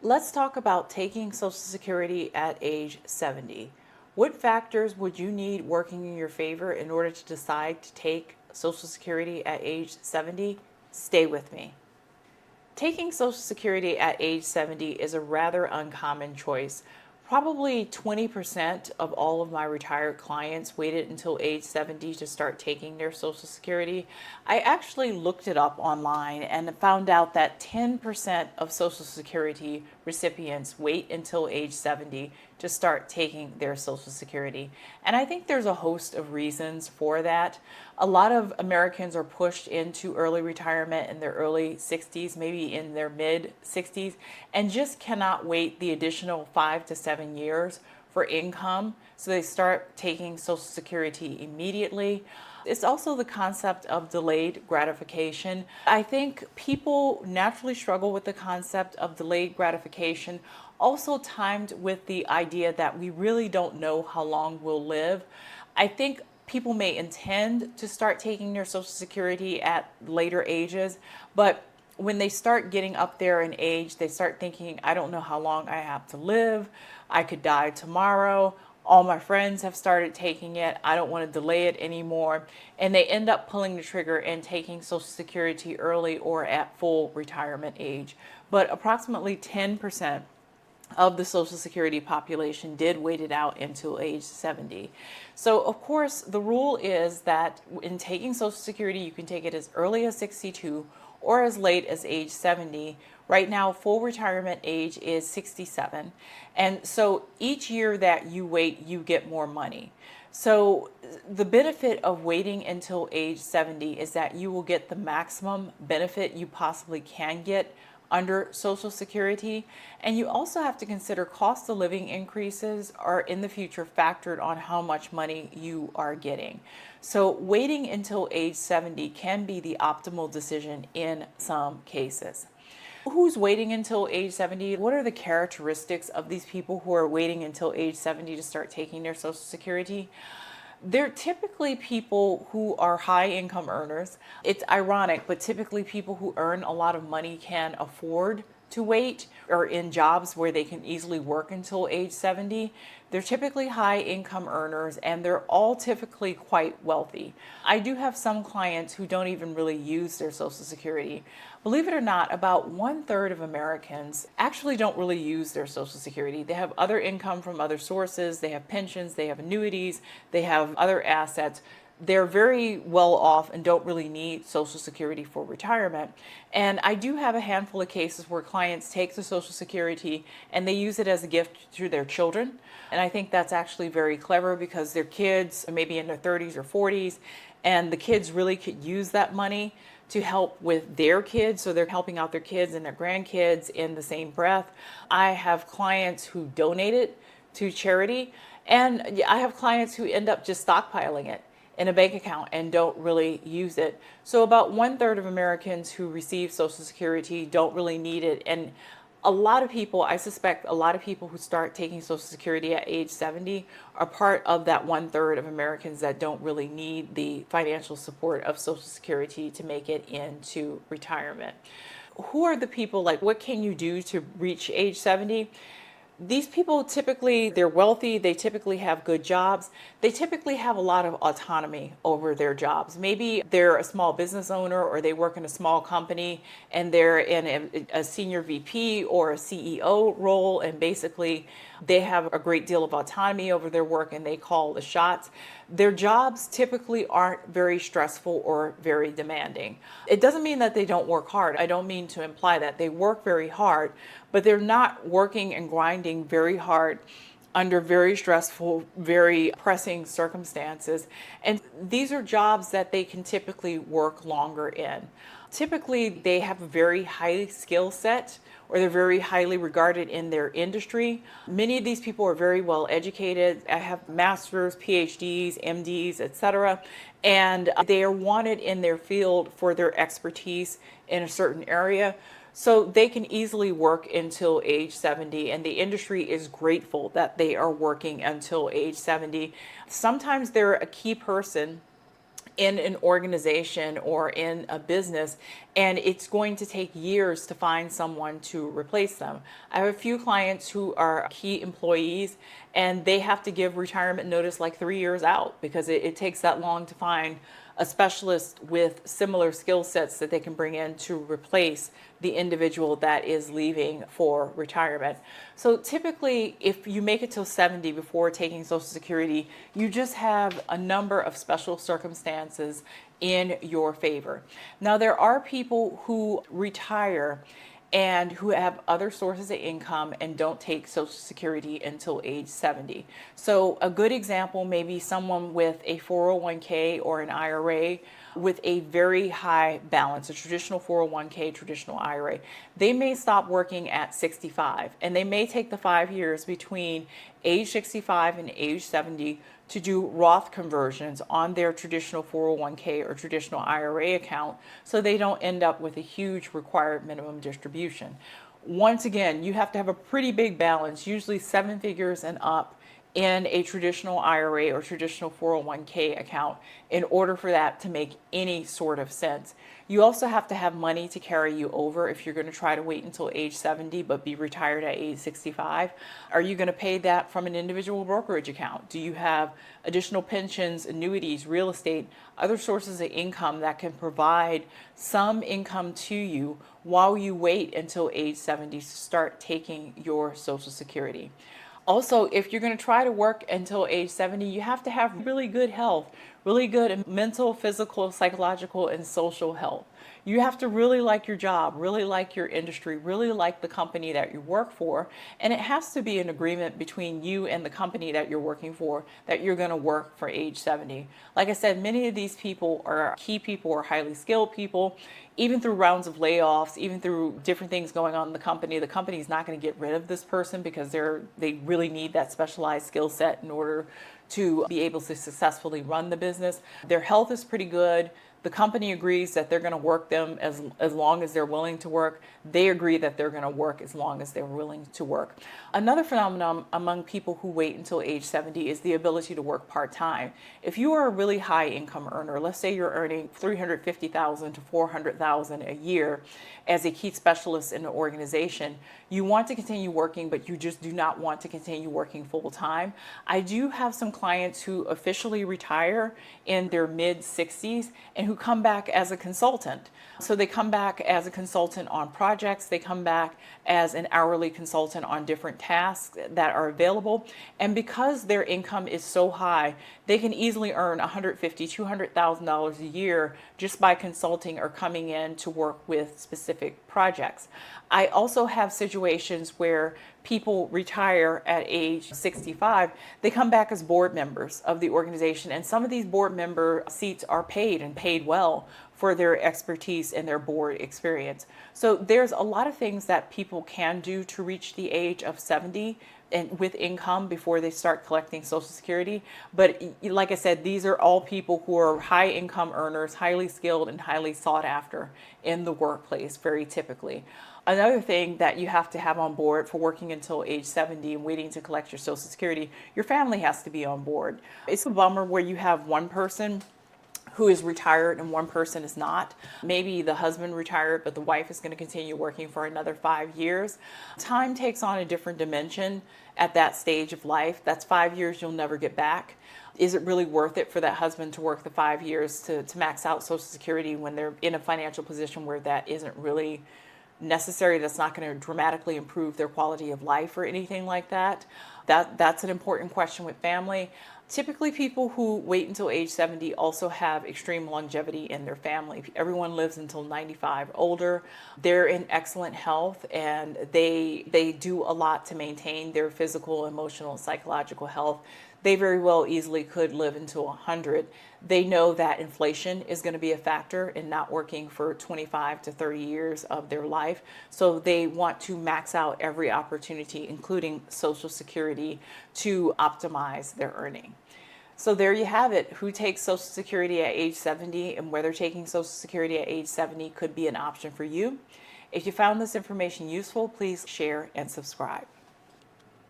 Let's talk about taking Social Security at age 70. What factors would you need working in your favor in order to decide to take Social Security at age 70? Stay with me. Taking Social Security at age 70 is a rather uncommon choice. Probably 20% of all of my retired clients waited until age 70 to start taking their Social Security. I actually looked it up online and found out that 10% of Social Security recipients wait until age 70 to start taking their Social Security. And I think there's a host of reasons for that. A lot of Americans are pushed into early retirement in their early 60s, maybe in their mid 60s, and just cannot wait the additional 5 to 7 years for income. So they start taking Social Security immediately. It's also the concept of delayed gratification. I think people naturally struggle with the concept of delayed gratification, also timed with the idea that we really don't know how long we'll live. I think people may intend to start taking their Social Security at later ages, but when they start getting up there in age, they start thinking, I don't know how long I have to live. I could die tomorrow. All my friends have started taking it. I don't want to delay it anymore. And they end up pulling the trigger and taking Social Security early or at full retirement age. But approximately 10% of the Social Security population did wait it out until age 70. So, of course, the rule is that in taking Social Security, you can take it as early as 62 or as late as age 70. Right now, full retirement age is 67. And so each year that you wait, you get more money. So the benefit of waiting until age 70 is that you will get the maximum benefit you possibly can get under Social Security. And you also have to consider cost of living increases are in the future factored on how much money you are getting. So waiting until age 70 can be the optimal decision in some cases. Who's waiting until age 70? What are the characteristics of these people who are waiting until age 70 to start taking their Social Security? They're typically people who are high income earners. It's ironic, but typically people who earn a lot of money can afford to wait or in jobs where they can easily work until age 70. They're typically high income earners and they're all typically quite wealthy. I do have some clients who don't even really use their Social Security. Believe it or not, about 1/3 of Americans actually don't really use their Social Security. They have other income from other sources, they have pensions, they have annuities, they have other assets. They're very well off and don't really need Social Security for retirement. And I do have a handful of cases where clients take the Social Security and they use it as a gift to their children. And I think that's actually very clever because their kids are maybe in their 30s or 40s, and the kids really could use that money to help with their kids. So they're helping out their kids and their grandkids in the same breath. I have clients who donate it to charity, and I have clients who end up just stockpiling it in a bank account and don't really use it. So about 1/3 of Americans who receive Social Security don't really need it. And a lot of people, I suspect a lot of people who start taking Social Security at age 70 are part of that 1/3 of Americans that don't really need the financial support of Social Security to make it into retirement. Who are the people, like, what can you do to reach age 70? These people typically, they're wealthy, they typically have good jobs, they typically have a lot of autonomy over their jobs. Maybe they're a small business owner or they work in a small company and they're in a senior VP or a CEO role, and basically they have a great deal of autonomy over their work and they call the shots. Their jobs typically aren't very stressful or very demanding. It doesn't mean that they don't work hard. I don't mean to imply that. They work very hard, but they're not working and grinding very hard under very stressful, very pressing circumstances. And these are jobs that they can typically work longer in. Typically, they have a very high skill set or they're very highly regarded in their industry. Many of these people are very well educated. I have masters, PhDs, MDs, etc. And they are wanted in their field for their expertise in a certain area. So they can easily work until age 70, and the industry is grateful that they are working until age 70. Sometimes they're a key person in an organization or in a business, and it's going to take years to find someone to replace them. I have a few clients who are key employees, and they have to give retirement notice like 3 years out because it takes that long to find a specialist with similar skill sets that they can bring in to replace the individual that is leaving for retirement. So typically, if you make it till 70 before taking Social Security, you just have a number of special circumstances in your favor. Now, there are people who retire and who have other sources of income and don't take Social Security until age 70. So a good example may be someone with a 401k or an IRA with a very high balance, a traditional 401k, traditional IRA. They may stop working at 65, and they may take the 5 years between age 65 and age 70 to do Roth conversions on their traditional 401k or traditional IRA account so they don't end up with a huge required minimum distribution. Once again, you have to have a pretty big balance, usually 7 figures and up, in a traditional IRA or traditional 401k account in order for that to make any sort of sense. You also have to have money to carry you over if you're going to try to wait until age 70 but be retired at age 65. Are you going to pay that from an individual brokerage account? Do you have additional pensions, annuities, real estate, other sources of income that can provide some income to you while you wait until age 70 to start taking your Social Security? Also, if you're going to try to work until age 70, you have to have really good health, really good mental, physical, psychological, and social health. You have to really like your job, really like your industry, really like the company that you work for. And it has to be an agreement between you and the company that you're working for that you're going to work for age 70. Like I said, many of these people are key people or highly skilled people. Even through rounds of layoffs, even through different things going on in the company is not going to get rid of this person because they really need that specialized skill set in order to be able to successfully run the business. Their health is pretty good. The company agrees that they're going to work them as long as they're willing to work. They agree that they're going to work as long as they're willing to work. Another phenomenon among people who wait until age 70 is the ability to work part-time. If you are a really high income earner, let's say you're earning $350,000 to $400,000 a year as a key specialist in an organization, you want to continue working, but you just do not want to continue working full-time. I do have some clients who officially retire in their mid-60s and who come back as a consultant. So they come back as a consultant on projects, they come back as an hourly consultant on different tasks that are available. And because their income is so high, they can easily earn $150,000, $200,000 a year just by consulting or coming in to work with specific projects. I also have situations where people retire at age 65, they come back as board members of the organization, and some of these board member seats are paid and paid well for their expertise and their board experience. So there's a lot of things that people can do to reach the age of 70 and with income before they start collecting Social Security. But like I said, these are all people who are high income earners, highly skilled and highly sought after in the workplace, very typically. Another thing that you have to have on board for working until age 70 and waiting to collect your Social Security, your family has to be on board. It's a bummer where you have one person who is retired and one person is not. Maybe the husband retired, but the wife is going to continue working for another 5 years. Time takes on a different dimension at that stage of life. That's 5 years you'll never get back. Is it really worth it for that husband to work the 5 years to max out Social Security when they're in a financial position where that isn't really necessary? That's not going to dramatically improve their quality of life or anything like that. That's an important question with family. Typically, people who wait until age 70 also have extreme longevity in their family. Everyone lives until 95 or older. They're in excellent health, and they do a lot to maintain their physical, emotional, and psychological health. They very well easily could live until 100. They know that inflation is going to be a factor in not working for 25 to 30 years of their life. So they want to max out every opportunity, including Social Security, to optimize their earning. So there you have it. Who takes Social Security at age 70 and whether taking Social Security at age 70 could be an option for you. If you found this information useful, please share and subscribe.